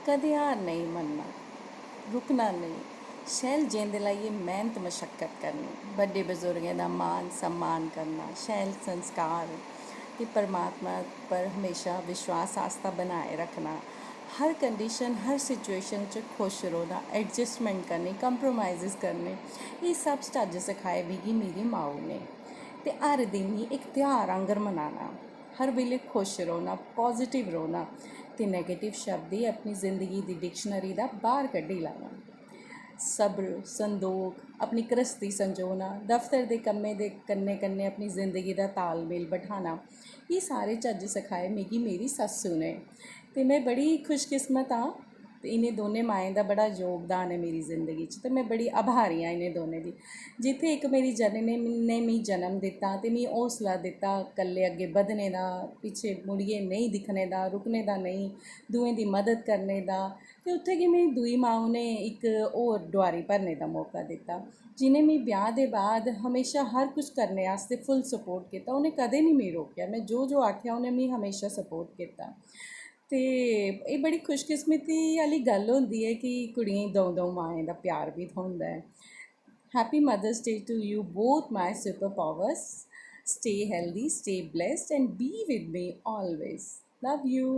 कदे हार नहीं मनना, रुकना नहीं। शैल जीण दे लाइए मेहनत मशक्कत करनी, बड़े बजुर्गों का मान सम्मान करना, शैल संस्कार कि परमात्मा पर हमेशा विश्वास आस्था बनाए रखना, हर कंडीशन हर सिचुएशन च खुश रौह्ना, एडजस्टमेंट करनी, कंप्रोमाइज़ करने, ये सब चज्ज सखाए मिगी मेरी माऊ ने। ते हर दिन ही एक त्यौहार आंगर मनाना, हर बेल्ले खुश रौह्ना, पॉजिटिव रौह्ना ते नैगेटिव शब्द ही अपनी जिंदगी दी डिक्शनरी दा बाहर कड्ढी लाना। सब्र संदोख अपनी घरस्ती संजोना, दफ्तर दे कम्में दे कन्नै कन्नै अपनी जिंदगी दा तालमेल बैठाना, ये सारे चज्ज सखाए मिगी मेरी सस्सू ने। ते मैं बड़ी खुशकिस्मत हाँ ते इन्हें दोनें माएँ दा बड़ा योगदान है मेरी ज़िंदगी च, ते मैं बड़ी आभारी हाँ इन्हें दोनें दी। जित्थे एक मेरी जननी ने मिगी जन्म दिता ते मिगी हौसला दिता कल्ले अग्गे बधने दा, पिछे मुड़ियै नहीं दिक्खने दा, रुकने दा नहीं, दुएं दी मदद करने दा, ते उत्थे गै मेरी दूई माऊ ने इक होर डोआरी भरने दा मौका दिता, जिन्हें मिगी ब्याह दे बाद हमेशा हर कुछ करने आस्ते फुल सपोर्ट किया, उन्हें कदें नहीं मिगी रोकेआ, मैं जो आखेआ उन्हें मिगी हमेशा सपोर्ट किया। ते एह् बड़ी खुशकिस्मती आह्ली गल्ल होंदी है कि कुड़ियें गी दऊं माएं दा प्यार भी थ्होंदा है। Happy Mother's Day to you both, my superpowers. Stay healthy, stay blessed, and be with me always. Love you.